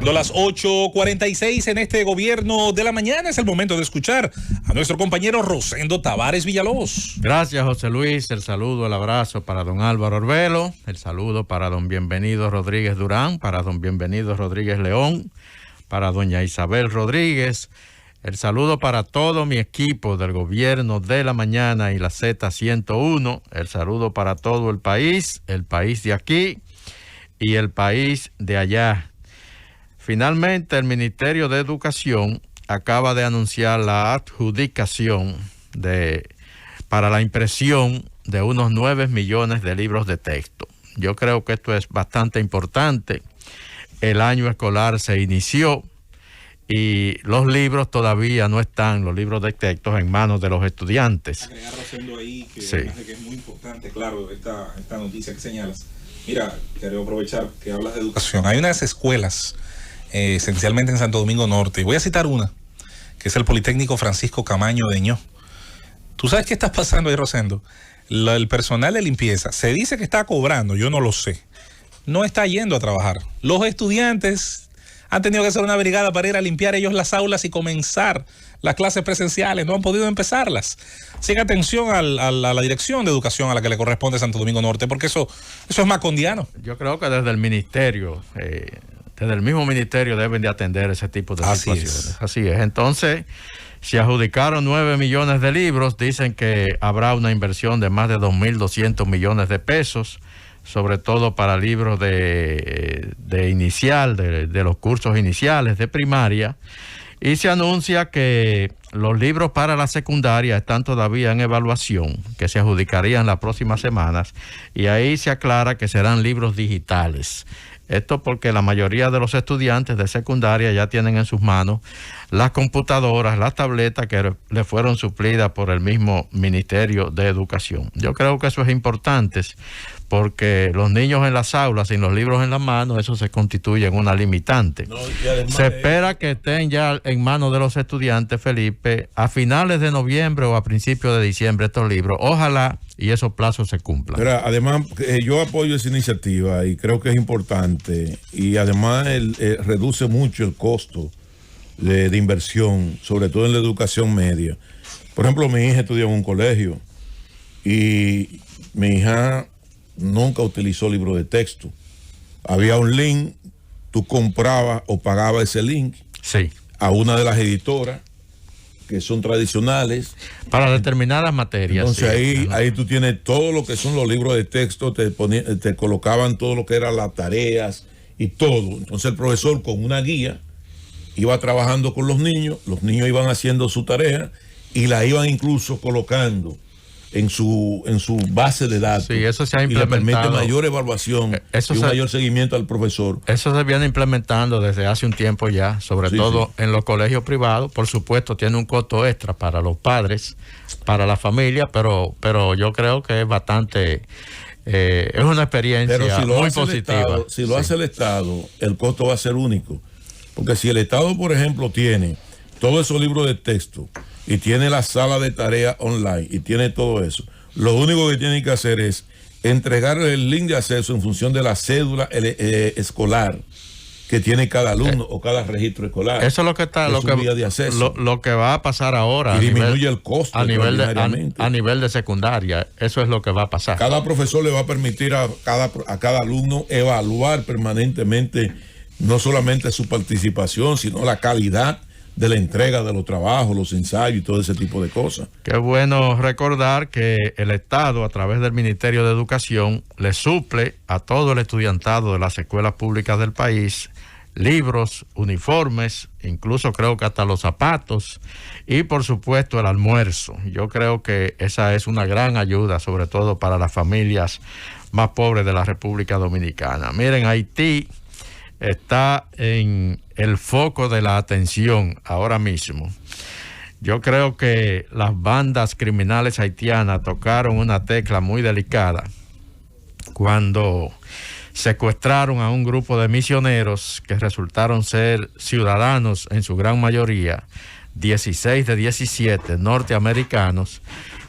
Siendo las 8:46 en este gobierno de la mañana, es el momento de escuchar a nuestro compañero Rosendo Tavares Villalobos. Gracias, José Luis. El saludo, el abrazo para don Álvaro Orbelo, el saludo para don Bienvenido Rodríguez Durán, para don Bienvenido Rodríguez León, para doña Isabel Rodríguez. El saludo para todo mi equipo del gobierno de la mañana y la Z101. El saludo para todo el país de aquí y el país de allá. Finalmente, el Ministerio de Educación acaba de anunciar la adjudicación para la impresión de unos 9 millones de libros de texto. Yo creo que esto es bastante importante. El año escolar se inició y los libros todavía no están, los libros de textos, en manos de los estudiantes. Agregar, Rosendo, ahí que, sí, que es muy importante, claro, esta noticia que señalas. Mira, quiero aprovechar que hablas de educación. Hay unas escuelas, esencialmente en Santo Domingo Norte, y voy a citar una, que es el Politécnico Francisco Camaño de Ño. ¿Tú sabes qué está pasando ahí, Rosendo? El personal de limpieza se dice que está cobrando, yo no lo sé. No está yendo a trabajar. Los estudiantes han tenido que hacer una brigada para ir a limpiar ellos las aulas y comenzar las clases presenciales. No han podido empezarlas. Así que atención a la dirección de educación a la que le corresponde Santo Domingo Norte, porque eso es macondiano. Yo creo que desde el ministerio, desde el mismo ministerio deben de atender ese tipo de situaciones. Así es. Entonces, se adjudicaron 9 millones de libros. Dicen que habrá una inversión de más de 2.200 millones de pesos, sobre todo para libros de los cursos iniciales de primaria, y se anuncia que los libros para la secundaria están todavía en evaluación, que se adjudicarían las próximas semanas, y ahí se aclara que serán libros digitales. Esto porque la mayoría de los estudiantes de secundaria ya tienen en sus manos las computadoras, las tabletas que le fueron suplidas por el mismo Ministerio de Educación. Yo creo que eso es importante, porque los niños en las aulas sin los libros en las manos, eso se constituye en una limitante. Se espera que estén ya en manos de los estudiantes, Felipe, a finales de noviembre o a principios de diciembre estos libros. Ojalá y esos plazos se cumplan. Pero además, yo apoyo esa iniciativa y creo que es importante, y además reduce mucho el costo de inversión, sobre todo en la educación media. Por ejemplo, mi hija estudia en un colegio y mi hija nunca utilizó libro de texto. Había un link, tú comprabas o pagabas ese link, sí, a una de las editoras que son tradicionales para determinadas materias. Entonces sí, ahí tú tienes todo lo que son los libros de texto, te colocaban todo lo que eran las tareas y todo. Entonces el profesor, con una guía, iba trabajando con los niños iban haciendo su tarea y la iban incluso colocando en su base de datos. Sí, eso se ha implementado. Y le permite mayor evaluación y un mayor seguimiento al profesor. Eso se viene implementando desde hace un tiempo ya, sobre todo en los colegios privados. Por supuesto, tiene un costo extra para los padres, para la familia, pero yo creo que es bastante... es una experiencia muy positiva. Si lo hace el Estado, el costo va a ser único. Porque si el Estado, por ejemplo, tiene todos esos libros de texto y tiene la sala de tarea online y tiene todo eso, lo único que tiene que hacer es entregarle el link de acceso en función de la cédula escolar que tiene cada alumno o cada registro escolar. Eso es lo que está, lo que va a pasar ahora. Y disminuye el costo a nivel de secundaria. Eso es lo que va a pasar. Cada profesor le va a permitir a cada alumno evaluar permanentemente no solamente su participación, sino la calidad de la entrega de los trabajos, los ensayos y todo ese tipo de cosas. Qué bueno recordar que el Estado, a través del Ministerio de Educación, le suple a todo el estudiantado de las escuelas públicas del país libros, uniformes, incluso creo que hasta los zapatos y por supuesto el almuerzo. Yo creo que esa es una gran ayuda, sobre todo para las familias más pobres de la República Dominicana. Miren, Haití está en el foco de la atención ahora mismo. Yo creo que las bandas criminales haitianas tocaron una tecla muy delicada cuando secuestraron a un grupo de misioneros que resultaron ser ciudadanos en su gran mayoría, 16 de 17 norteamericanos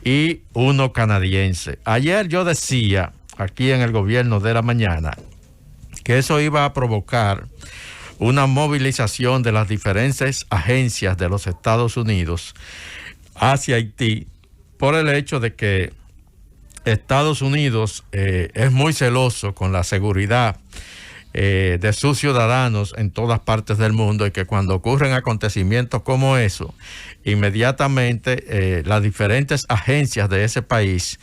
y uno canadiense. Ayer yo decía aquí en el gobierno de la mañana que eso iba a provocar una movilización de las diferentes agencias de los Estados Unidos hacia Haití por el hecho de que Estados Unidos es muy celoso con la seguridad de sus ciudadanos en todas partes del mundo, y que cuando ocurren acontecimientos como eso, inmediatamente las diferentes agencias de ese país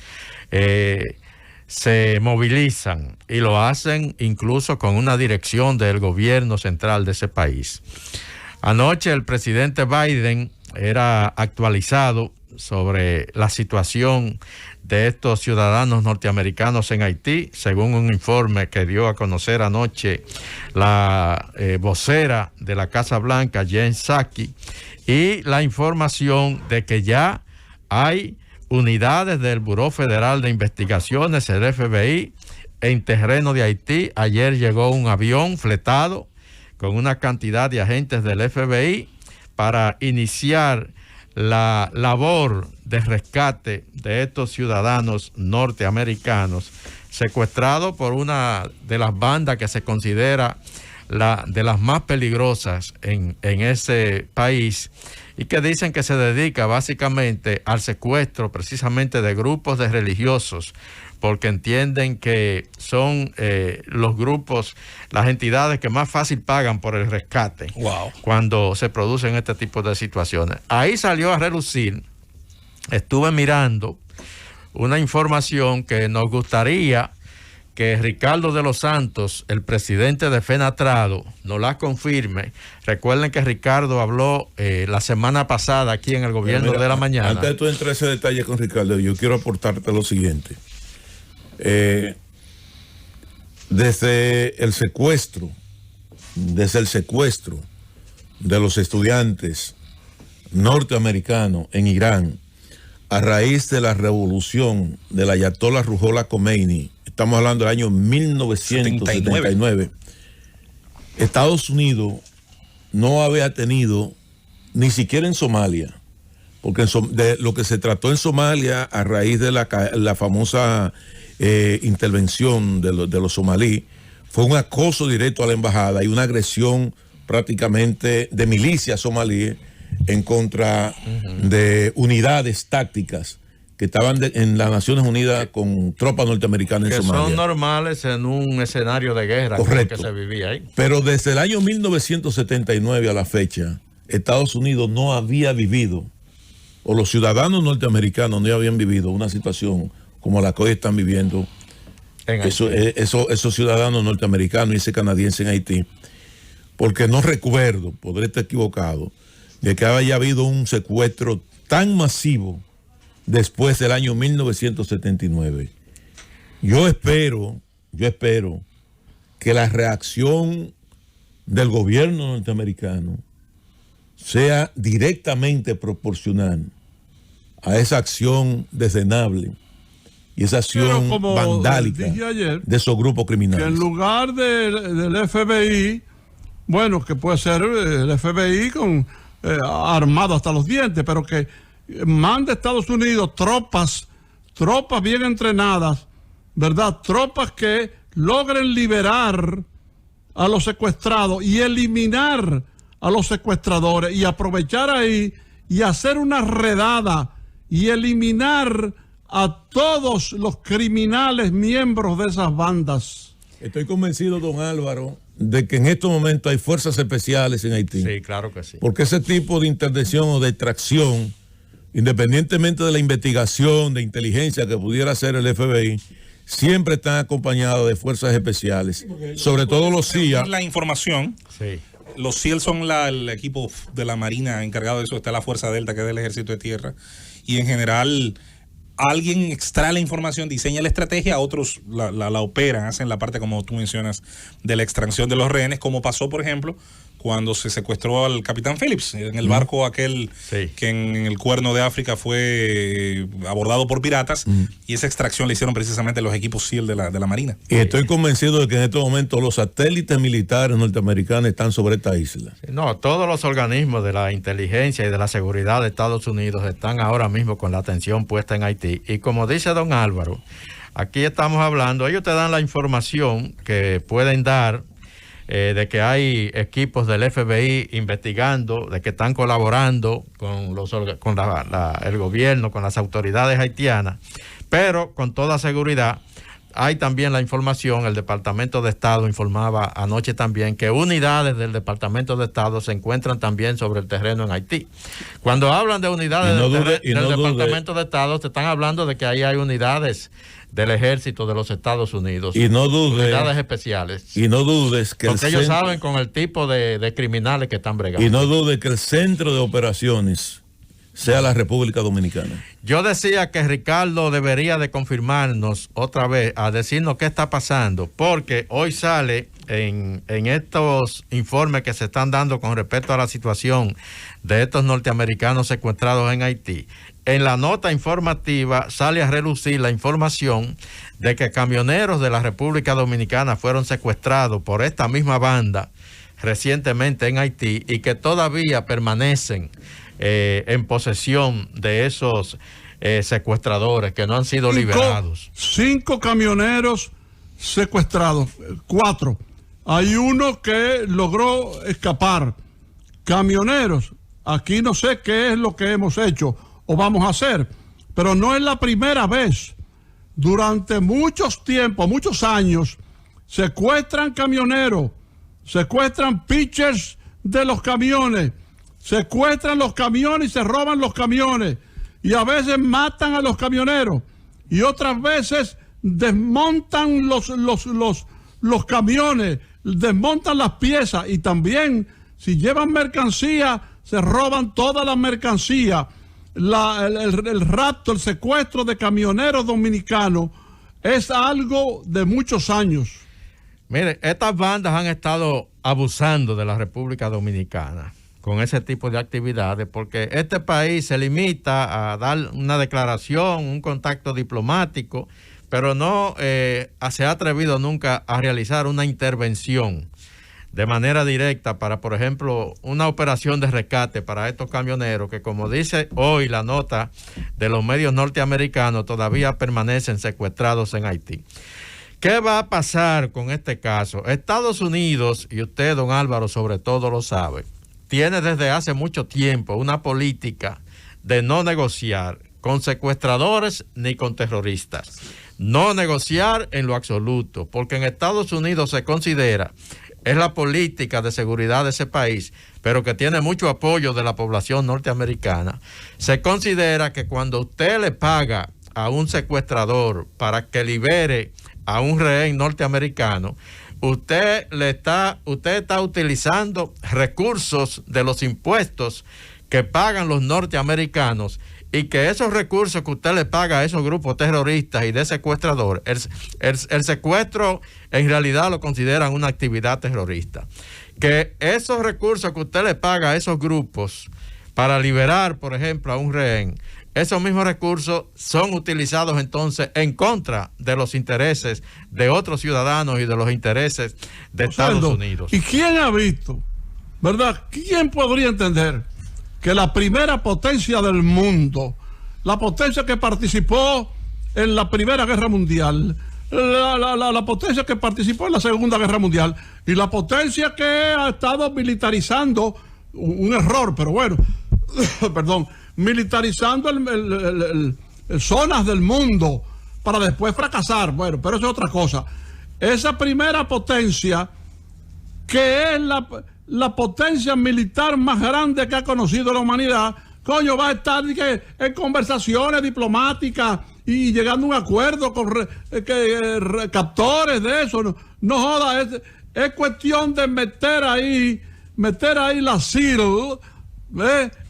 se movilizan, y lo hacen incluso con una dirección del gobierno central de ese país. Anoche el presidente Biden era actualizado sobre la situación de estos ciudadanos norteamericanos en Haití, según un informe que dio a conocer anoche la vocera de la Casa Blanca, Jen Psaki, y la información de que ya hay unidades del Buró Federal de Investigaciones, el FBI, en terreno de Haití. Ayer llegó un avión fletado con una cantidad de agentes del FBI para iniciar la labor de rescate de estos ciudadanos norteamericanos secuestrados por una de las bandas que se considera de las más peligrosas en ese país, y que dicen que se dedica básicamente al secuestro precisamente de grupos de religiosos, porque entienden que son los grupos, las entidades que más fácil pagan por el rescate. Wow. Cuando se producen este tipo de situaciones. Ahí salió a relucir, estuve mirando una información que nos gustaría que Ricardo de los Santos, el presidente de FENATRADO, nos la confirme. Recuerden que Ricardo habló la semana pasada aquí en el Gobierno de la Mañana. Antes de tú entrar a ese detalle con Ricardo, yo quiero aportarte lo siguiente. Desde el secuestro de los estudiantes norteamericanos en Irán, a raíz de la revolución del Ayatollah Ruhollah Khomeini, estamos hablando del año 1979, Estados Unidos no había tenido, ni siquiera en Somalia, porque de lo que se trató en Somalia a raíz de la famosa intervención de los somalíes, fue un acoso directo a la embajada y una agresión prácticamente de milicias somalíes en contra de unidades tácticas que estaban en las Naciones Unidas con tropas norteamericanas en Somalia. Que son normales en un escenario de guerra. Correcto. Que se vivía ahí. Pero desde el año 1979 a la fecha, Estados Unidos no había vivido, o los ciudadanos norteamericanos no habían vivido una situación como la que hoy están viviendo esos ciudadanos norteamericanos y ese canadiense en Haití. Porque no recuerdo, podré estar equivocado, de que haya habido un secuestro tan masivo después del año 1979. Yo espero que la reacción del gobierno norteamericano sea directamente proporcional a esa acción desdenable y esa acción vandálica de esos grupos criminales. Que en lugar del FBI, bueno, que puede ser el FBI armado hasta los dientes, pero que manda a Estados Unidos tropas bien entrenadas, ¿verdad? Tropas que logren liberar a los secuestrados y eliminar a los secuestradores, y aprovechar ahí y hacer una redada y eliminar a todos los criminales miembros de esas bandas. Estoy convencido, don Álvaro, de que en estos momentos hay fuerzas especiales en Haití. Sí, claro que sí. Porque ese tipo de intervención o de extracción, independientemente de la investigación de inteligencia que pudiera hacer el FBI, siempre están acompañados de fuerzas especiales, sobre todo los CIA. La información. Sí. Los SEAL son el equipo de la Marina encargado de eso. Está la Fuerza Delta, que es del Ejército de Tierra. Y en general, alguien extrae la información, diseña la estrategia, otros la operan, hacen la parte, como tú mencionas, de la extracción de los rehenes, como pasó, por ejemplo, cuando se secuestró al capitán Phillips en el barco aquel que en el Cuerno de África fue abordado por piratas, y esa extracción la hicieron precisamente los equipos SEAL de la Marina. Y estoy convencido de que en estos momentos los satélites militares norteamericanos están sobre esta isla. No, todos los organismos de la inteligencia y de la seguridad de Estados Unidos están ahora mismo con la atención puesta en Haití. Y como dice don Álvaro, aquí estamos hablando, ellos te dan la información que pueden dar de que hay equipos del FBI investigando, de que están colaborando con el gobierno, con las autoridades haitianas, pero con toda seguridad hay también la información, el Departamento de Estado informaba anoche también que unidades del Departamento de Estado se encuentran también sobre el terreno en Haití. Cuando hablan de unidades del Departamento de Estado, te están hablando de que ahí hay unidades del Ejército de los Estados Unidos. Y no dudes, unidades especiales. Y no dudes que porque ellos saben con el tipo de criminales que están bregando. Y no dudes que el centro de operaciones sea la República Dominicana. Yo decía que Ricardo debería de confirmarnos otra vez, a decirnos qué está pasando, porque hoy sale en estos informes que se están dando con respecto a la situación de estos norteamericanos secuestrados en Haití. En la nota informativa sale a relucir la información de que camioneros de la República Dominicana fueron secuestrados por esta misma banda recientemente en Haití y que todavía permanecen en posesión de esos secuestradores que no han sido liberados. 5 camioneros secuestrados, 4. Hay uno que logró escapar. Camioneros, aquí no sé qué es lo que hemos hecho o vamos a hacer, pero no es la primera vez. Durante muchos tiempos, muchos años, secuestran camioneros, secuestran pitchers de los camiones, secuestran los camiones y se roban los camiones. Y a veces matan a los camioneros. Y otras veces desmontan los camiones, desmontan las piezas. Y también, si llevan mercancía, se roban toda la mercancía. El rapto, el secuestro de camioneros dominicanos es algo de muchos años. Mire, estas bandas han estado abusando de la República Dominicana con ese tipo de actividades, porque este país se limita a dar una declaración, un contacto diplomático, pero no se ha atrevido nunca a realizar una intervención de manera directa para, por ejemplo, una operación de rescate para estos camioneros que, como dice hoy la nota de los medios norteamericanos, todavía permanecen secuestrados en Haití. ¿Qué va a pasar con este caso? Estados Unidos, y usted, don Álvaro, sobre todo lo sabe, tiene desde hace mucho tiempo una política de no negociar con secuestradores ni con terroristas. No negociar en lo absoluto, porque en Estados Unidos se considera, es la política de seguridad de ese país, pero que tiene mucho apoyo de la población norteamericana. Se considera que cuando usted le paga a un secuestrador para que libere a un rehén norteamericano, usted está utilizando recursos de los impuestos que pagan los norteamericanos, y que esos recursos que usted le paga a esos grupos terroristas y de secuestradores, el secuestro en realidad lo consideran una actividad terrorista. Que esos recursos que usted le paga a esos grupos para liberar, por ejemplo, a un rehén, esos mismos recursos son utilizados entonces en contra de los intereses de otros ciudadanos y de los intereses de Estados Unidos. ¿Y quién ha visto, verdad? ¿Quién podría entender que la primera potencia del mundo, la potencia que participó en la Primera Guerra Mundial, la potencia que participó en la Segunda Guerra Mundial y la potencia que ha estado militarizando, un error, pero bueno, perdón, militarizando zonas del mundo para después fracasar, bueno, pero eso es otra cosa. Esa primera potencia, que es la potencia militar más grande que ha conocido la humanidad, coño, va a estar en conversaciones diplomáticas y llegando a un acuerdo con captores de eso. No joda, es cuestión de meter ahí la SEAL,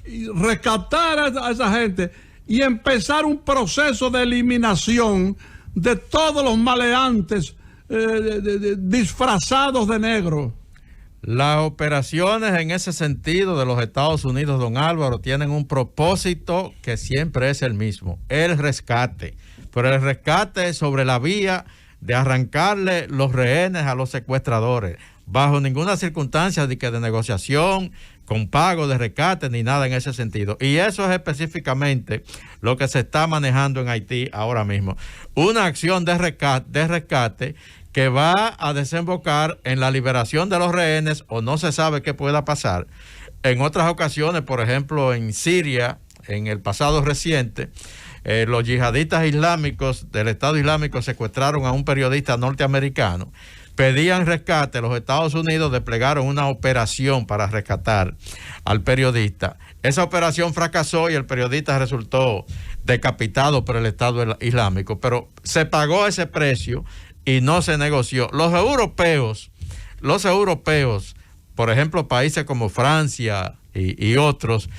y rescatar a esa gente y empezar un proceso de eliminación de todos los maleantes disfrazados de negro. Las operaciones en ese sentido de los Estados Unidos, don Álvaro, tienen un propósito que siempre es el mismo, el rescate. Pero el rescate es sobre la vía de arrancarle los rehenes a los secuestradores, bajo ninguna circunstancia de negociación, con pago de rescate, ni nada en ese sentido. Y eso es específicamente lo que se está manejando en Haití ahora mismo. Una acción de rescate que va a desembocar en la liberación de los rehenes, o no se sabe qué pueda pasar. En otras ocasiones, por ejemplo, en Siria, en el pasado reciente, los yihadistas islámicos del Estado Islámico secuestraron a un periodista norteamericano. Pedían rescate, los Estados Unidos desplegaron una operación para rescatar al periodista. Esa operación fracasó y el periodista resultó decapitado por el Estado Islámico, pero se pagó ese precio y no se negoció. Los europeos, por ejemplo, países como Francia y otros,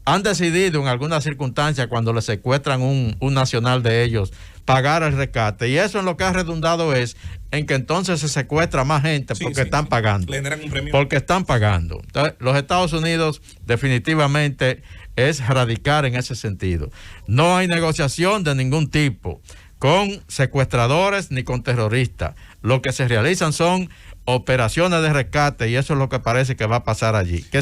han decidido en algunas circunstancias, cuando le secuestran un nacional de ellos, pagar el rescate. Y eso en lo que ha redundado es en que entonces se secuestra más gente porque están pagando. Le generan un premio. Porque están pagando. Entonces, los Estados Unidos definitivamente es radicar en ese sentido. No hay negociación de ningún tipo con secuestradores ni con terroristas. Lo que se realizan son operaciones de rescate, y eso es lo que parece que va a pasar allí. Que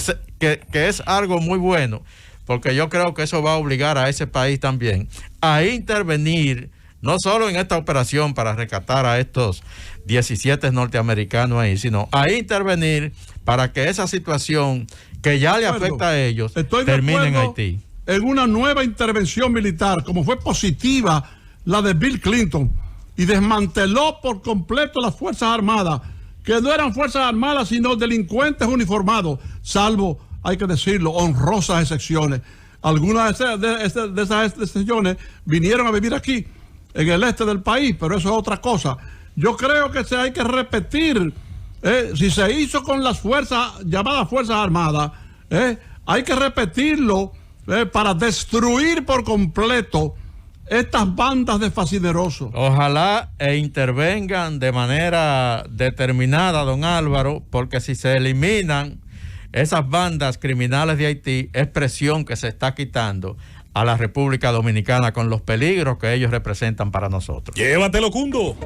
es algo muy bueno, porque yo creo que eso va a obligar a ese país también a intervenir, no solo en esta operación para rescatar a estos 17 norteamericanos ahí, sino a intervenir para que esa situación que ya le afecta a ellos termine en Haití. En una nueva intervención militar, como fue positiva la de Bill Clinton, y desmanteló por completo las Fuerzas Armadas, que no eran Fuerzas Armadas, sino delincuentes uniformados, salvo, hay que decirlo, honrosas excepciones. Algunas de esas excepciones vinieron a vivir aquí, en el este del país, pero eso es otra cosa. Yo creo que hay que repetir, si se hizo con las llamadas Fuerzas Armadas, hay que repetirlo para destruir por completo estas bandas de fascinerosos. Ojalá intervengan de manera determinada, don Álvaro, porque si se eliminan esas bandas criminales de Haití, es presión que se está quitando a la República Dominicana con los peligros que ellos representan para nosotros. Llévatelo, Cundo.